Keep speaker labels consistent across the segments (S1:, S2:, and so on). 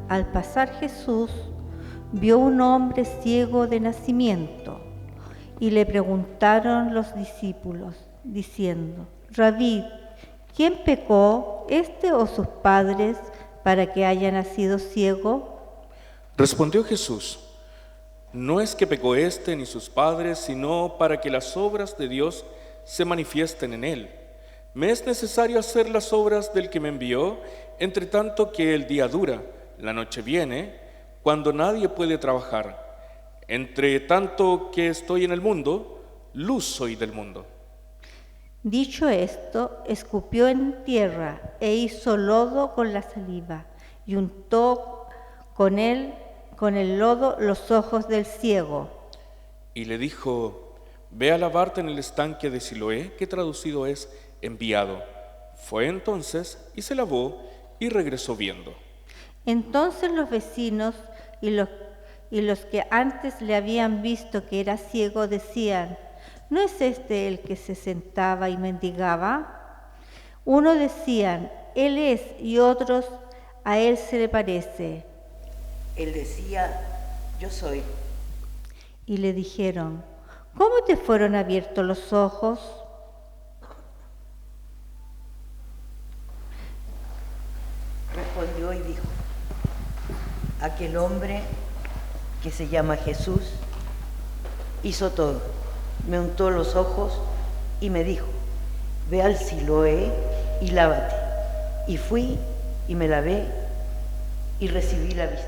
S1: Al pasar Jesús, vio un hombre ciego de nacimiento y le preguntaron los discípulos, diciendo: Rabí, ¿quién pecó, este o sus padres, para que haya nacido ciego?
S2: Respondió Jesús: no es que pecó éste ni sus padres, sino para que las obras de Dios se manifiesten en él. Me es necesario hacer las obras del que me envió, entre tanto que el día dura, la noche viene, cuando nadie puede trabajar. Entre tanto que estoy en el mundo, luz soy del mundo.
S1: Dicho esto, escupió en tierra e hizo lodo con la saliva y untó con el lodo los ojos del ciego.
S2: Y le dijo: ve a lavarte en el estanque de Siloé, que traducido es enviado. Fue entonces y se lavó y regresó viendo.
S1: Entonces los vecinos y los que antes le habían visto que era ciego decían: ¿no es este el que se sentaba y mendigaba? Uno decían: él es, y otros: a él se le parece.
S3: Él decía: yo soy.
S1: Y le dijeron: ¿cómo te fueron abiertos los ojos?
S3: Respondió y dijo: aquel hombre que se llama Jesús hizo todo. Me untó los ojos y me dijo: ve al Siloé y lávate. Y fui y me lavé y recibí la vista.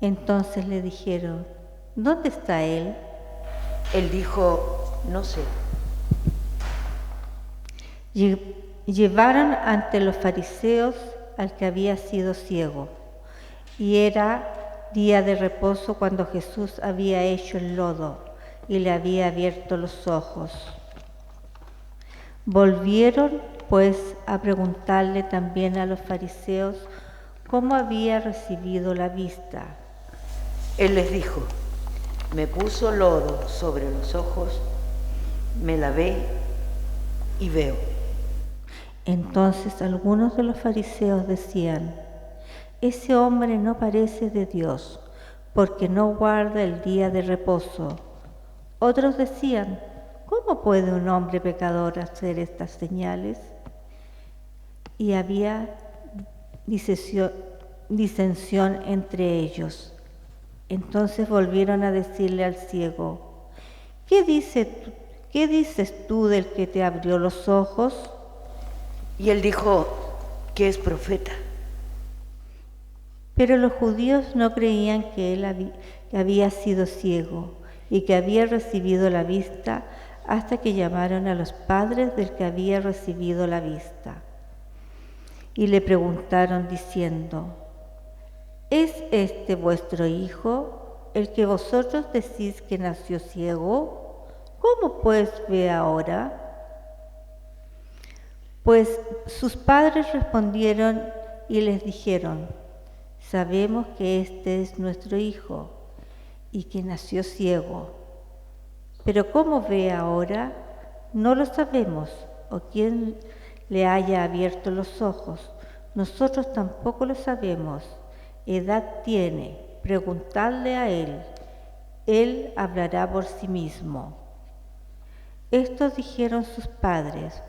S1: Entonces le dijeron: ¿dónde está él?
S3: Él dijo: no sé.
S1: Llevaron ante los fariseos al que había sido ciego, y era día de reposo cuando Jesús había hecho el lodo y le había abierto los ojos. Volvieron pues a preguntarle también a los fariseos cómo había recibido la vista.
S3: Él les dijo: me puso lodo sobre los ojos, me lavé y veo.
S1: Entonces algunos de los fariseos decían: ese hombre no parece de Dios, porque no guarda el día de reposo. Otros decían: ¿cómo puede un hombre pecador hacer estas señales? Y había disensión entre ellos. Entonces volvieron a decirle al ciego: ¿qué dices tú del que te abrió los ojos?
S3: Y él dijo que es profeta.
S1: Pero los judíos no creían que él había sido ciego y que había recibido la vista hasta que llamaron a los padres del que había recibido la vista. Y le preguntaron diciendo: ¿es este vuestro hijo, el que vosotros decís que nació ciego? ¿Cómo pues ve ahora? Pues sus padres respondieron y les dijeron: sabemos que este es nuestro hijo y que nació ciego. Pero ¿cómo ve ahora? No lo sabemos, o quién le haya abierto los ojos. Nosotros tampoco lo sabemos. Edad tiene, preguntadle a él. Él hablará por sí mismo. Esto dijeron sus padres,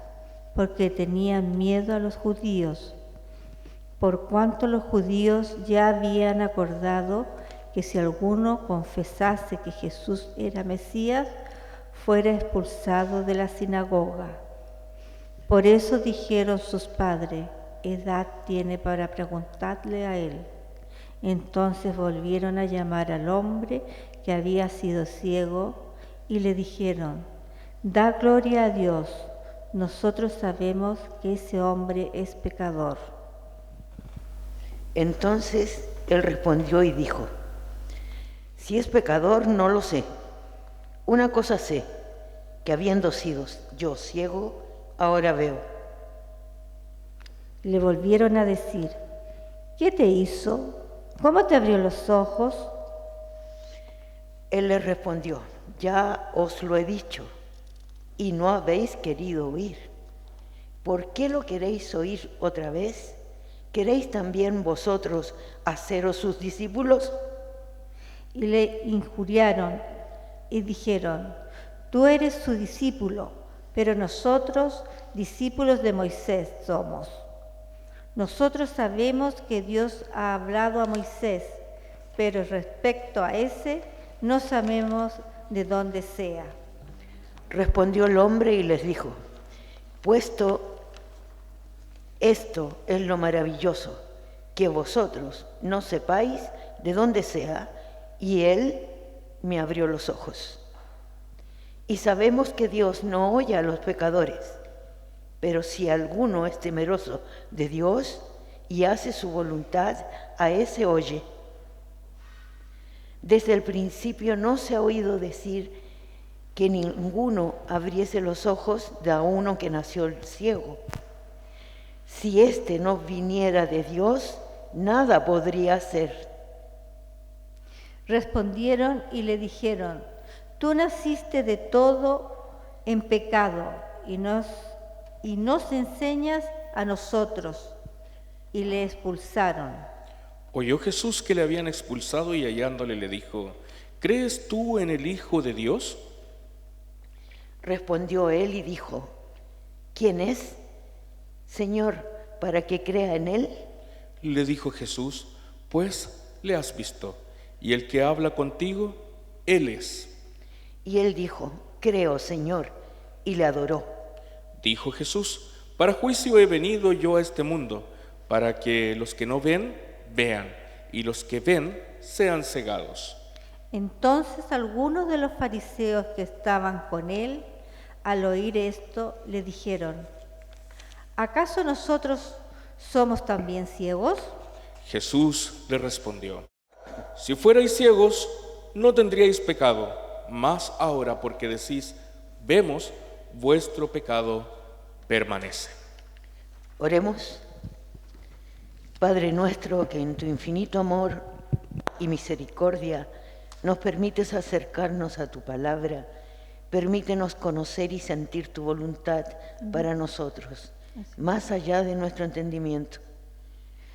S1: porque tenían miedo a los judíos, por cuanto los judíos ya habían acordado que si alguno confesase que Jesús era Mesías, fuera expulsado de la sinagoga. Por eso dijeron sus padres: edad tiene para preguntarle a él. Entonces volvieron a llamar al hombre que había sido ciego y le dijeron: da gloria a Dios, nosotros sabemos que ese hombre es pecador.
S3: Entonces él respondió y dijo: si es pecador, no lo sé. Una cosa sé, que habiendo sido yo ciego, ahora veo.
S1: Le volvieron a decir: ¿qué te hizo? ¿Cómo te abrió los ojos?
S3: Él les respondió: ya os lo he dicho, y no habéis querido oír. ¿Por qué lo queréis oír otra vez? ¿queréis también vosotros haceros sus discípulos?
S1: Y le injuriaron y dijeron: tú eres su discípulo, pero nosotros discípulos de Moisés somos. Nosotros sabemos que Dios ha hablado a Moisés, pero respecto a ese no sabemos de dónde sea.
S3: Respondió el hombre y les dijo: puesto esto es lo maravilloso, que vosotros no sepáis de dónde sea, y él me abrió los ojos. Y sabemos que Dios no oye a los pecadores, pero si alguno es temeroso de Dios y hace su voluntad, a ese oye. Desde el principio no se ha oído decir que ninguno abriese los ojos de a uno que nació ciego. Si éste no viniera de Dios, nada podría hacer.
S1: Respondieron y le dijeron: tú naciste de todo en pecado y nos enseñas a nosotros. Y le expulsaron.
S2: Oyó Jesús que le habían expulsado y hallándole le dijo: ¿crees tú en el Hijo de Dios?
S3: Respondió él y dijo: ¿quién es, Señor, para que crea en él?
S2: Le dijo Jesús: pues le has visto, y el que habla contigo, él es.
S3: Y él dijo: creo, Señor, y le adoró.
S2: Dijo Jesús: para juicio he venido yo a este mundo, para que los que no ven, vean, y los que ven, sean cegados.
S1: Entonces algunos de los fariseos que estaban con él, al oír esto, le dijeron: ¿acaso nosotros somos también ciegos?
S2: Jesús le respondió: si fuerais ciegos, no tendríais pecado, mas ahora porque decís, vemos, vuestro pecado permanece.
S3: Oremos. Padre nuestro, que en tu infinito amor y misericordia nos permites acercarnos a tu palabra, permítenos conocer y sentir tu voluntad para nosotros, más allá de nuestro entendimiento.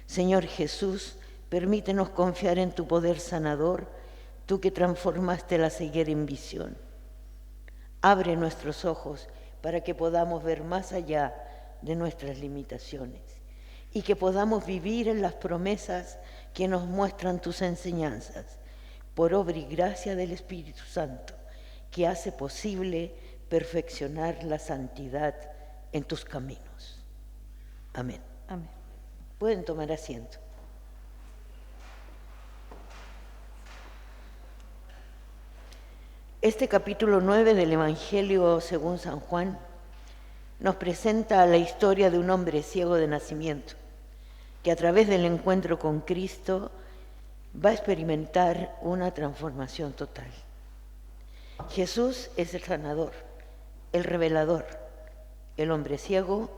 S3: Señor Jesús, permítenos confiar en tu poder sanador, tú que transformaste la ceguera en visión. Abre nuestros ojos para que podamos ver más allá de nuestras limitaciones y que podamos vivir en las promesas que nos muestran tus enseñanzas, por obra y gracia del Espíritu Santo, que hace posible perfeccionar la santidad en tus caminos. Amén.
S1: Amén.
S3: Pueden tomar asiento. Este capítulo 9 del Evangelio según San Juan nos presenta la historia de un hombre ciego de nacimiento, que a través del encuentro con Cristo va a experimentar una transformación total. Jesús es el sanador, el revelador, el hombre ciego,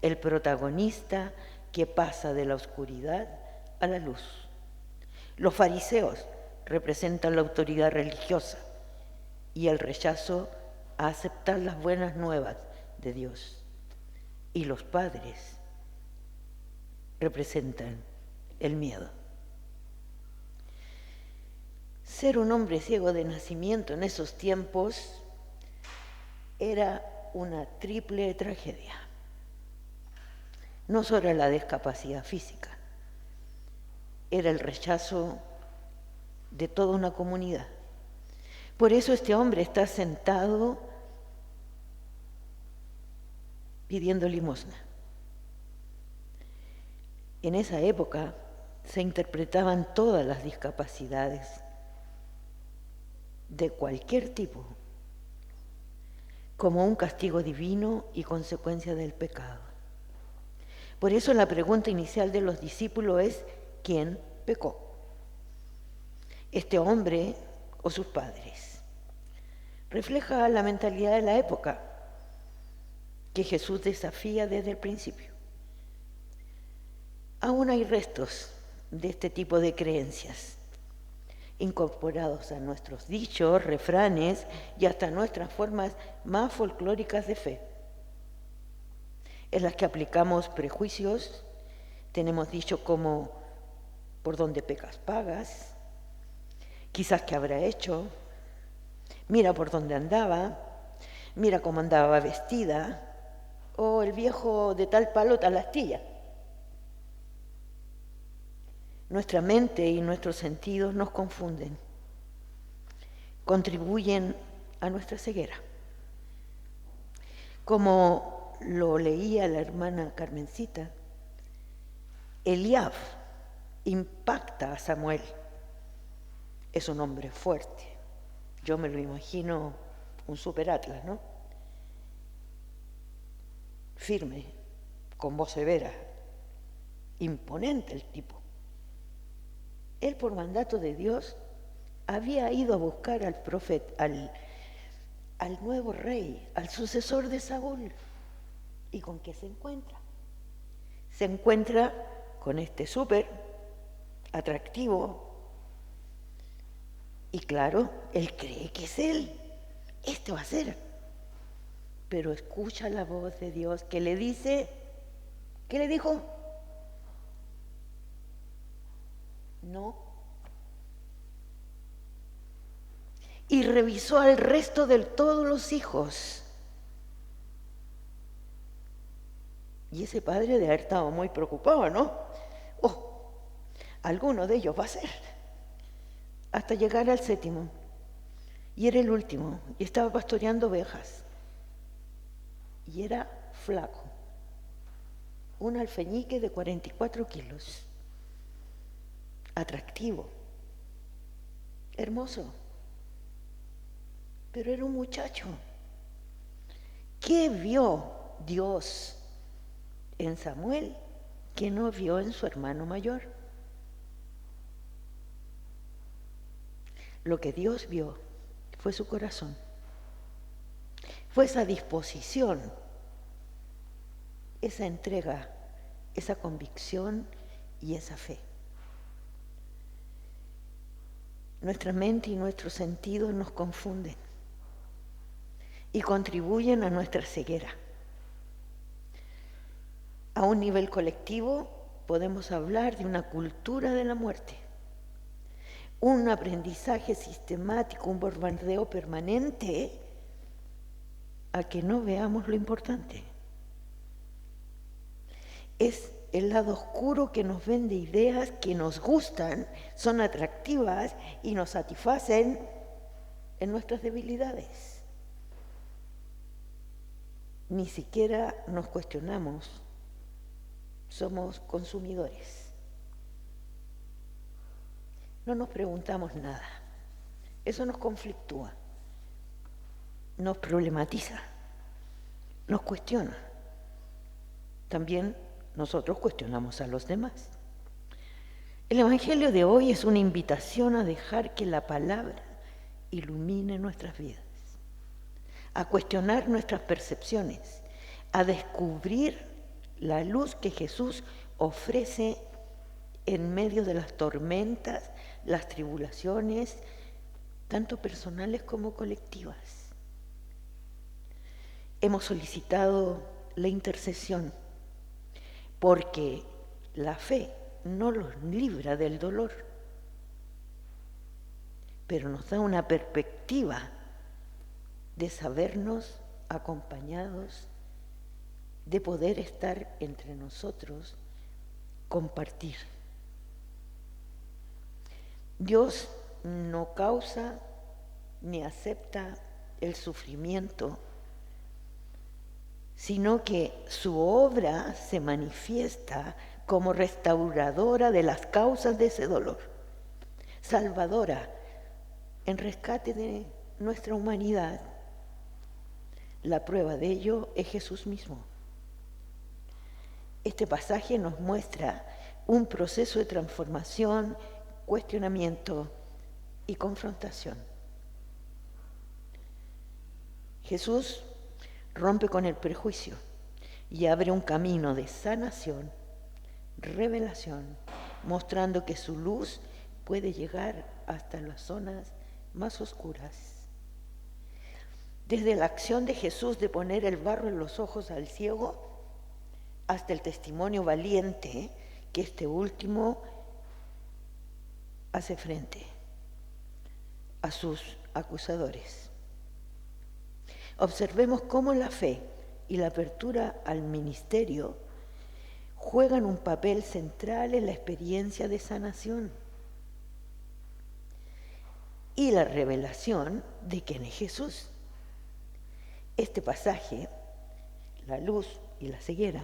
S3: el protagonista que pasa de la oscuridad a la luz. Los fariseos representan la autoridad religiosa y el rechazo a aceptar las buenas nuevas de Dios. Y los padres representan el miedo. Ser un hombre ciego de nacimiento en esos tiempos era una triple tragedia. No solo la discapacidad física, era el rechazo de toda una comunidad. Por eso este hombre está sentado pidiendo limosna. En esa época se interpretaban todas las discapacidades de cualquier tipo como un castigo divino y consecuencia del pecado. Por eso la pregunta inicial de los discípulos es: ¿quién pecó? ¿Este hombre o sus padres? Refleja la mentalidad de la época que Jesús desafía desde el principio. Aún hay restos de este tipo de creencias incorporados a nuestros dichos, refranes y hasta nuestras formas más folclóricas de fe, en las que aplicamos prejuicios Tenemos dicho como por donde pecas pagas, quizás qué habrá hecho, mira por dónde andaba, mira cómo andaba vestida, o el viejo de tal palo, tal astilla. Nuestra mente y nuestros sentidos nos confunden, contribuyen a nuestra ceguera. Como lo leía la hermana Carmencita, Eliab impacta a Samuel. Es un hombre fuerte. Yo me lo imagino un superatlas, ¿no? Firme, con voz severa, imponente el tipo. Él, por mandato de Dios, había ido a buscar al profeta, al nuevo rey, al sucesor de Saúl. ¿Y con qué se encuentra? Se encuentra con este súper atractivo. Y claro, él cree que es él. Este va a ser. Pero escucha la voz de Dios que le dice, ¿qué le dijo? No. Y revisó al resto de todos los hijos. Y ese padre de haber estado muy preocupado, ¿no? Oh, alguno de ellos va a ser. Hasta llegar al 7º. Y era el último. Y estaba pastoreando ovejas. Y era flaco. Un alfeñique de 44 kilos. Atractivo. Hermoso. Pero era un muchacho. ¿Qué vio Dios en Samuel que no vio en su hermano mayor? Lo que Dios vio fue su corazón, fue esa disposición, esa entrega, esa convicción y esa fe. Nuestra mente y nuestros sentidos nos confunden y contribuyen a nuestra ceguera. A un nivel colectivo podemos hablar de una cultura de la muerte, un aprendizaje sistemático, un bombardeo permanente a que no veamos lo importante. Es el lado oscuro que nos vende ideas que nos gustan, son atractivas y nos satisfacen en nuestras debilidades. Ni siquiera nos cuestionamos, somos consumidores. No nos preguntamos nada. Eso nos conflictúa, nos problematiza, nos cuestiona. También nosotros cuestionamos a los demás. El Evangelio de hoy es una invitación a dejar que la palabra ilumine nuestras vidas, a cuestionar nuestras percepciones, a descubrir la luz que Jesús ofrece en medio de las tormentas, las tribulaciones, tanto personales como colectivas. Hemos solicitado la intercesión porque la fe no los libra del dolor, pero nos da una perspectiva de sabernos acompañados, de poder estar entre nosotros, compartir. Dios no causa ni acepta el sufrimiento, sino que su obra se manifiesta como restauradora de las causas de ese dolor, salvadora en rescate de nuestra humanidad. La prueba de ello es Jesús mismo. Este pasaje nos muestra un proceso de transformación, cuestionamiento y confrontación. Jesús rompe con el prejuicio y abre un camino de sanación, revelación, mostrando que su luz puede llegar hasta las zonas más oscuras. Desde la acción de Jesús de poner el barro en los ojos al ciego, hasta el testimonio valiente que este último hace frente a sus acusadores. Observemos cómo la fe y la apertura al ministerio juegan un papel central en la experiencia de sanación y la revelación de quién es Jesús. Este pasaje, la luz y la ceguera,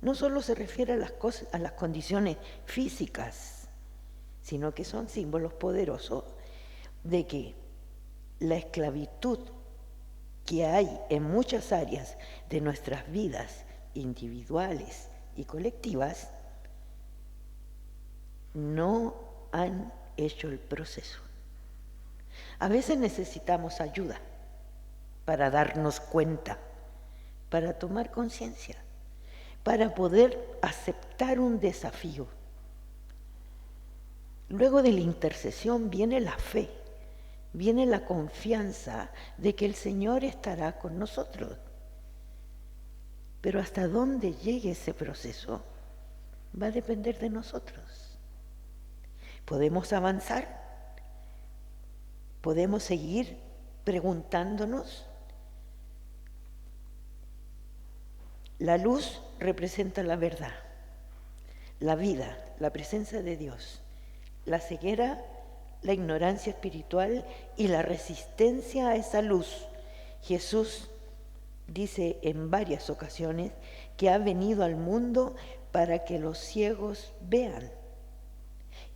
S3: no solo se refiere a las condiciones físicas, sino que son símbolos poderosos de que la esclavitud que hay en muchas áreas de nuestras vidas individuales y colectivas no han hecho el proceso. A veces necesitamos ayuda para darnos cuenta, para tomar conciencia, para poder aceptar un desafío. Luego de la intercesión viene la fe, viene la confianza de que el Señor estará con nosotros. Pero hasta dónde llegue ese proceso va a depender de nosotros. ¿Podemos avanzar? ¿Podemos seguir preguntándonos? La luz representa la verdad, la vida, la presencia de Dios. La ceguera, la ignorancia espiritual y la resistencia a esa luz. Jesús dice en varias ocasiones que ha venido al mundo para que los ciegos vean.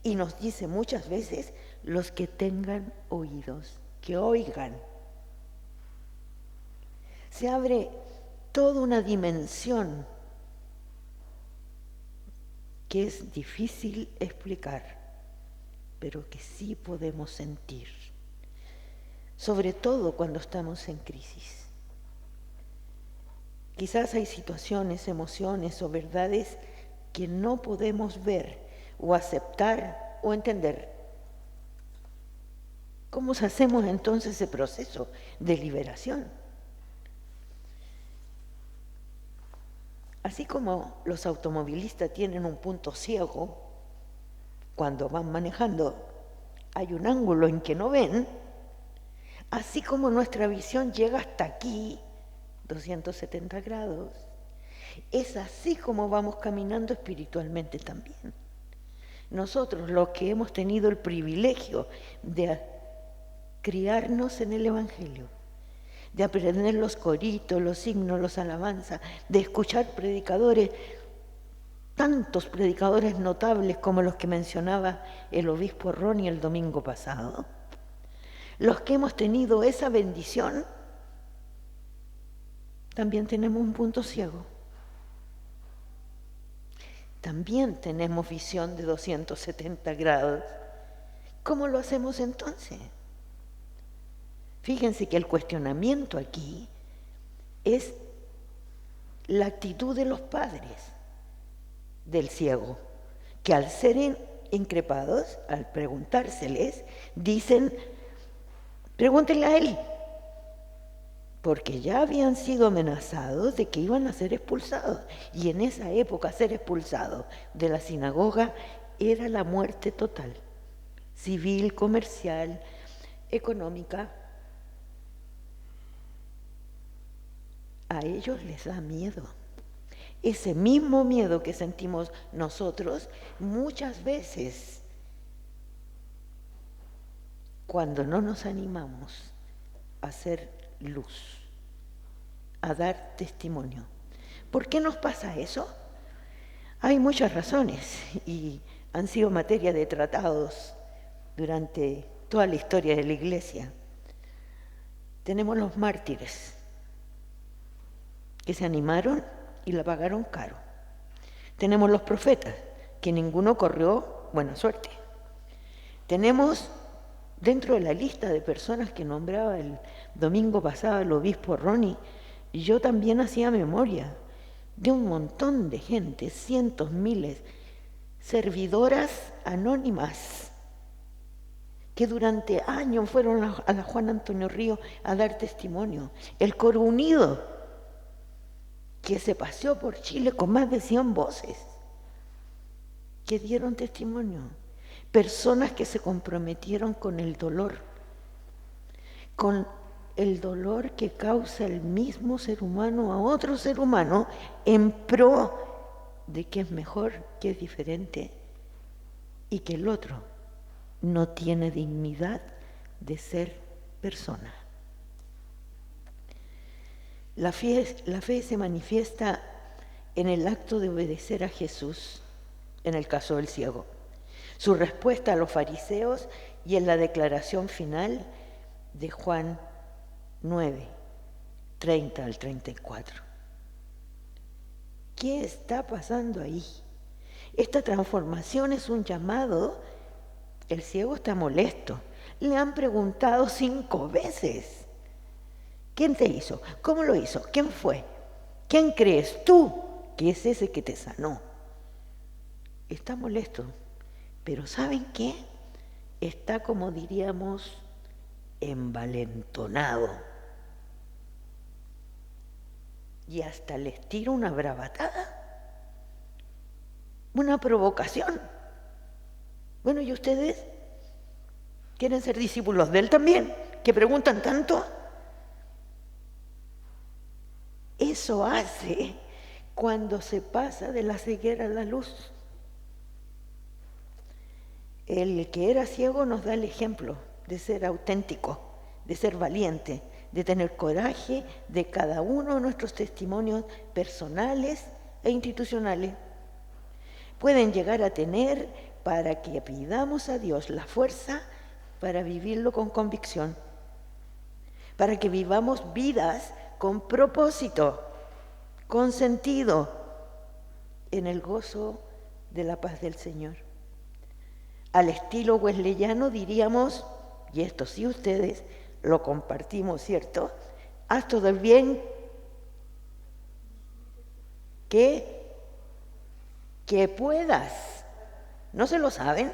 S3: Y nos dice muchas veces, los que tengan oídos, que oigan. Se abre toda una dimensión que es difícil explicar, pero que sí podemos sentir, sobre todo cuando estamos en crisis. Quizás hay situaciones, emociones o verdades que no podemos ver o aceptar o entender. ¿Cómo hacemos entonces ese proceso de liberación? Así como los automovilistas tienen un punto ciego, cuando van manejando hay un ángulo en que no ven, así como nuestra visión llega hasta aquí, 270 grados, es así como vamos caminando espiritualmente también. Nosotros, los que hemos tenido el privilegio de criarnos en el Evangelio, de aprender los coritos, los signos, los alabanzas, de escuchar predicadores, tantos predicadores notables como los que mencionaba el obispo Ronnie el domingo pasado, los que hemos tenido esa bendición, también tenemos un punto ciego. También tenemos visión de 270 grados. ¿Cómo lo hacemos entonces? Fíjense que el cuestionamiento aquí es la actitud de los padres del ciego, que al ser increpados, al preguntárseles, dicen, pregúntenle a él, porque ya habían sido amenazados de que iban a ser expulsados, y en esa época ser expulsado de la sinagoga era la muerte total, civil, comercial, económica. A ellos les da miedo. Ese mismo miedo que sentimos nosotros muchas veces cuando no nos animamos a hacer luz, a dar testimonio. ¿Por qué nos pasa eso? Hay muchas razones y han sido materia de tratados durante toda la historia de la Iglesia. Tenemos los mártires que se animaron y la pagaron caro. Tenemos los profetas, que ninguno corrió buena suerte. Tenemos dentro de la lista de personas que nombraba el domingo pasado el obispo Ronnie, y yo también hacía memoria de un montón de gente, cientos, miles, servidoras anónimas, que durante años fueron a la Juan Antonio Río a dar testimonio. El Coro Unido, que se paseó por Chile con más de 100 voces. que dieron testimonio, personas que se comprometieron con el dolor que causa el mismo ser humano a otro ser humano en pro de que es mejor, que es diferente y que el otro no tiene dignidad de ser persona. La fe se manifiesta en el acto de obedecer a Jesús, en el caso del ciego, su respuesta a los fariseos y en la declaración final de Juan 9, 30 al 34. ¿Qué está pasando ahí? Esta transformación es un llamado. El ciego está molesto. Le han preguntado 5 veces. ¿Quién te hizo? ¿Cómo lo hizo? ¿Quién fue? ¿Quién crees tú que es ese que te sanó? Está molesto. Pero ¿saben qué? Está, como diríamos, envalentonado. Y hasta les tira una bravatada, una provocación. Bueno, ¿y ustedes quieren ser discípulos de él también? ¿Que preguntan tanto? Eso hace cuando se pasa de la ceguera a la luz. El que era ciego nos da el ejemplo de ser auténtico, de ser valiente, de tener coraje de cada uno de nuestros testimonios personales e institucionales. Pueden llegar a tener para que pidamos a Dios la fuerza para vivirlo con convicción, para que vivamos vidas con propósito, con sentido, en el gozo de la paz del Señor. Al estilo wesleyano diríamos, y esto sí ustedes lo compartimos, ¿cierto? Haz todo el bien que puedas. ¿No se lo saben?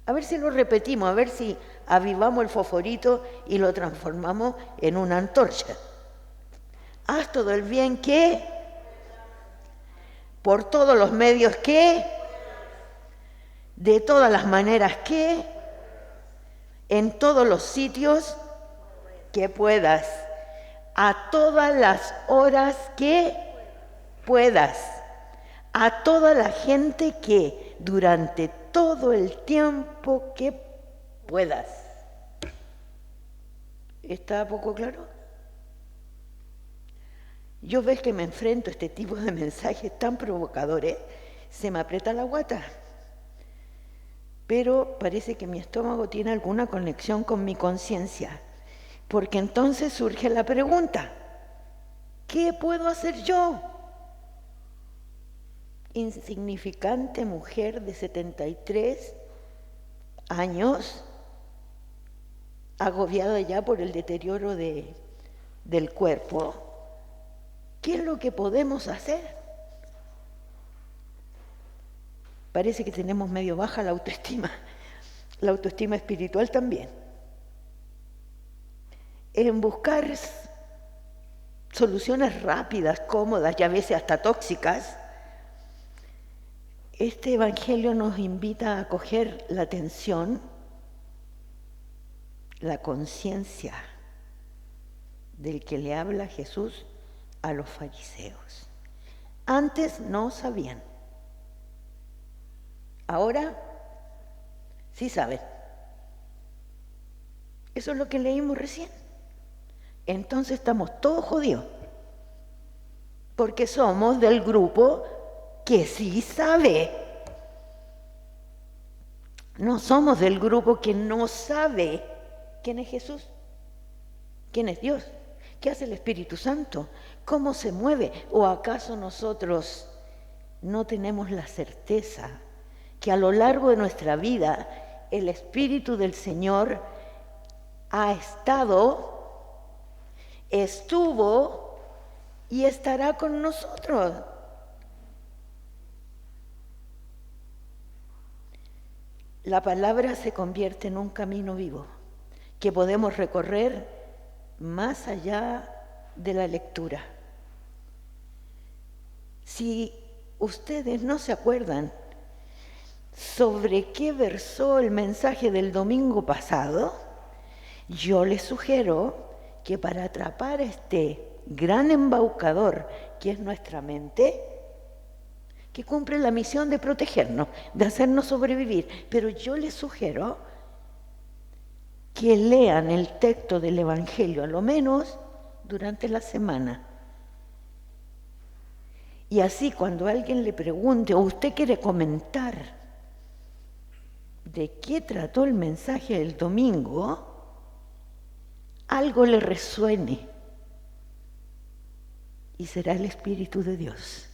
S3: A ver si lo repetimos, a ver si avivamos el fosforito y lo transformamos en una antorcha. Haz todo el bien que, por todos los medios que, de todas las maneras que, en todos los sitios que puedas, a todas las horas que puedas, a toda la gente que, durante todo el tiempo que puedas. ¿Está poco claro? Yo ves que me enfrento a este tipo de mensajes tan provocadores, se me aprieta la guata. Pero parece que mi estómago tiene alguna conexión con mi conciencia, porque entonces surge la pregunta, ¿qué puedo hacer yo? Insignificante mujer de 73 años, agobiada ya por el deterioro del cuerpo. ¿Qué es lo que podemos hacer? Parece que tenemos medio baja la autoestima espiritual también. En buscar soluciones rápidas, cómodas y a veces hasta tóxicas, este Evangelio nos invita a coger la atención, la conciencia del que le habla Jesús a los fariseos. Antes no sabían. Ahora sí saben. Eso es lo que leímos recién. Entonces estamos todos jodidos, porque somos del grupo que sí sabe. No somos del grupo que no sabe quién es Jesús, quién es Dios, qué hace el Espíritu Santo, cómo se mueve. ¿O acaso nosotros no tenemos la certeza que a lo largo de nuestra vida el Espíritu del Señor ha estado, estuvo y estará con nosotros? La palabra se convierte en un camino vivo que podemos recorrer más allá de la lectura. Si ustedes no se acuerdan sobre qué versó el mensaje del domingo pasado, yo les sugiero que para atrapar a este gran embaucador que es nuestra mente, que cumple la misión de protegernos, de hacernos sobrevivir, pero yo les sugiero que lean el texto del Evangelio, a lo menos durante la semana. Y así cuando alguien le pregunte o usted quiere comentar de qué trató el mensaje del domingo, algo le resuene y será el Espíritu de Dios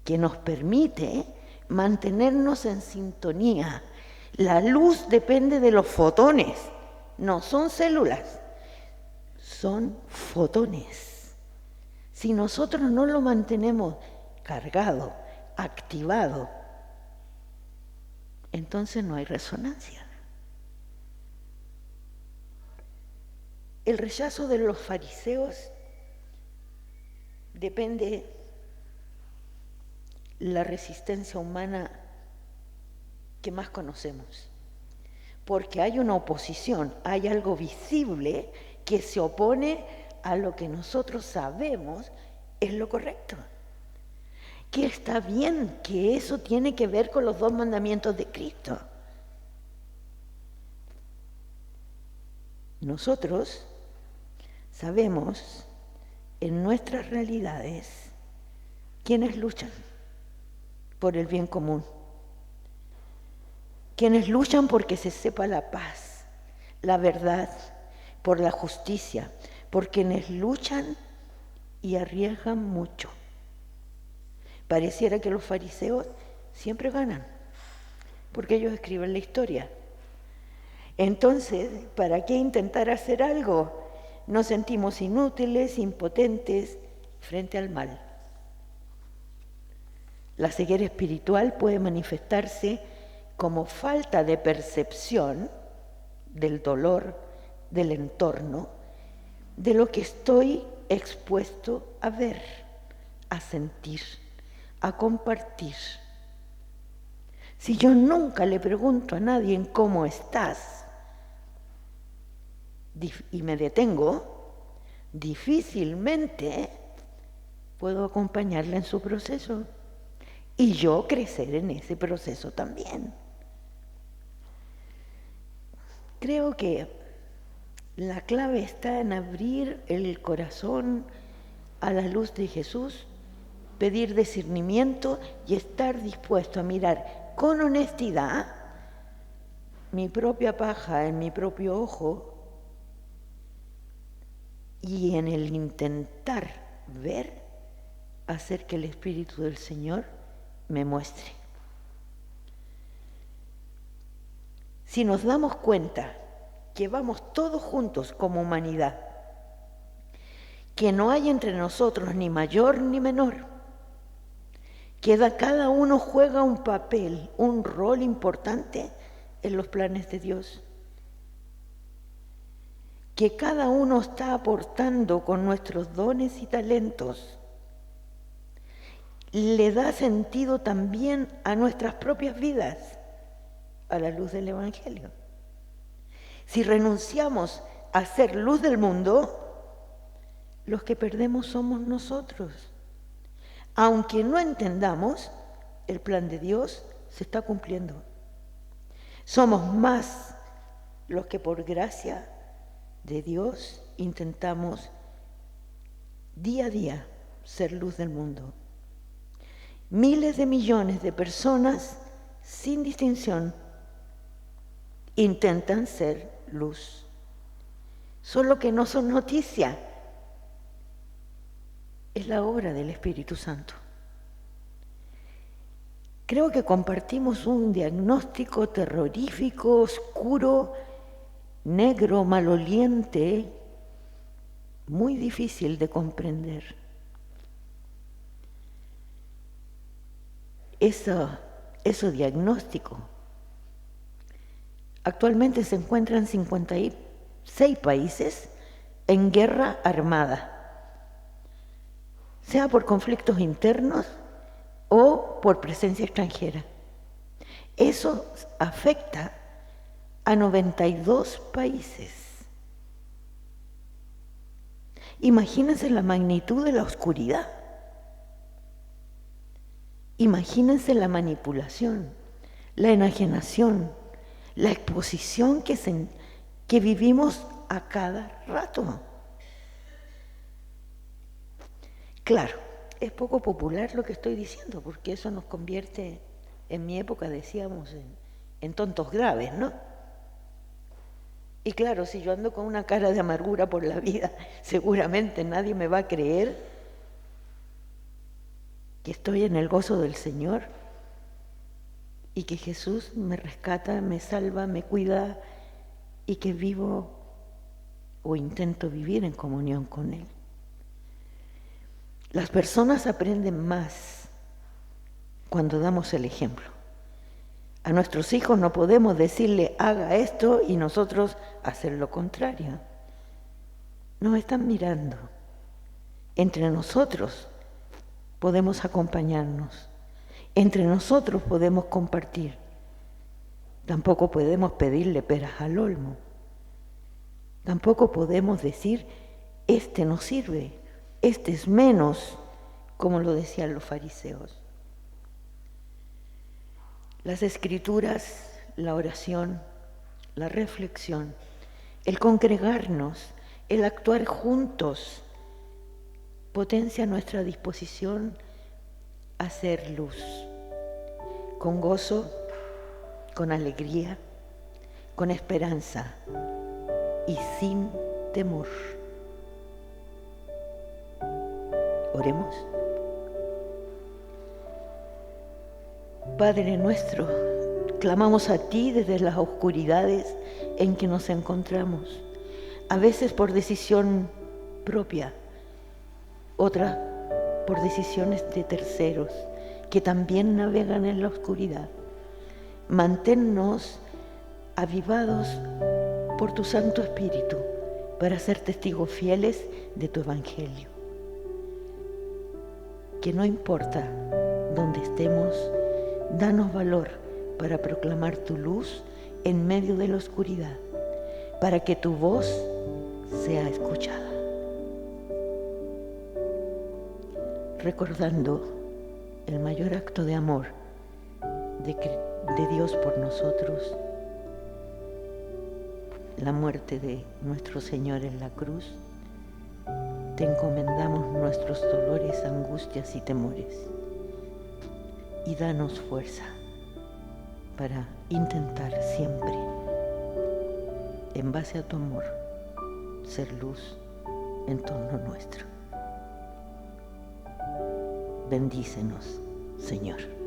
S3: que nos permite mantenernos en sintonía. La luz depende de los fotones, no son células, son fotones. Si nosotros no lo mantenemos cargado, activado, entonces no hay resonancia. El rechazo de los fariseos depende la resistencia humana que más conocemos, porque hay una oposición, hay algo visible que se opone a lo que nosotros sabemos es lo correcto, que está bien, que eso tiene que ver con los 2 mandamientos de Cristo. Nosotros sabemos en nuestras realidades quiénes luchan por el bien común, quienes luchan porque se sepa la paz, la verdad, por la justicia, por quienes luchan y arriesgan mucho. Pareciera que los fariseos siempre ganan, porque ellos escriben la historia. Entonces, ¿para qué intentar hacer algo? Nos sentimos inútiles, impotentes frente al mal. La ceguera espiritual puede manifestarse como falta de percepción del dolor, del entorno, de lo que estoy expuesto a ver, a sentir, a compartir. Si yo nunca le pregunto a nadie en cómo estás y me detengo, difícilmente puedo acompañarla en su proceso y yo crecer en ese proceso también. Creo que la clave está en abrir el corazón a la luz de Jesús, pedir discernimiento y estar dispuesto a mirar con honestidad mi propia paja en mi propio ojo y en el intentar ver, hacer que el Espíritu del Señor me muestre. Si nos damos cuenta que vamos todos juntos como humanidad, que no hay entre nosotros ni mayor ni menor, que cada uno juega un papel, un rol importante en los planes de Dios, que cada uno está aportando con nuestros dones y talentos, le da sentido también a nuestras propias vidas, a la luz del Evangelio. Si renunciamos a ser luz del mundo, los que perdemos somos nosotros. Aunque no entendamos, el plan de Dios se está cumpliendo. Somos más los que por gracia de Dios intentamos día a día ser luz del mundo. Miles de millones de personas sin distinción intentan ser luz, solo que no son noticia. Es la obra del Espíritu Santo. Creo que compartimos un diagnóstico terrorífico, oscuro, negro, maloliente, muy difícil de comprender. Ese diagnóstico actualmente se encuentra en 56 países en guerra armada, sea por conflictos internos o por presencia extranjera. Eso afecta a 92 países. Imagínense la magnitud de la oscuridad. Imagínense la manipulación, la enajenación, la exposición que vivimos a cada rato. Claro, es poco popular lo que estoy diciendo, porque eso nos convierte, en mi época decíamos, en tontos graves, ¿no? Y claro, si yo ando con una cara de amargura por la vida, seguramente nadie me va a creer que estoy en el gozo del Señor y que Jesús me rescata, me salva, me cuida y que vivo o intento vivir en comunión con Él. Las personas aprenden más cuando damos el ejemplo. A nuestros hijos no podemos decirle haga esto y nosotros hacer lo contrario. Nos están mirando. Entre nosotros podemos acompañarnos. Entre nosotros podemos compartir. Tampoco podemos pedirle peras al olmo. Tampoco podemos decir este no sirve, este es menos, como lo decían los fariseos. Las escrituras, la oración, la reflexión, el congregarnos, el actuar juntos, potencia nuestra disposición a ser luz, con gozo, con alegría, con esperanza y sin temor. Oremos. Padre nuestro, clamamos a ti desde las oscuridades en que nos encontramos, a veces por decisión propia, otras por decisiones de terceros que también navegan en la oscuridad. Manténnos avivados por tu Santo Espíritu para ser testigos fieles de tu Evangelio. Que no importa dónde estemos, danos valor para proclamar tu luz en medio de la oscuridad, para que tu voz sea escuchada. Recordando el mayor acto de amor de Dios por nosotros, la muerte de nuestro Señor en la cruz, te encomendamos nuestros dolores, angustias y temores. Y danos fuerza para intentar siempre, en base a tu amor, ser luz en torno nuestro. Bendícenos, Señor.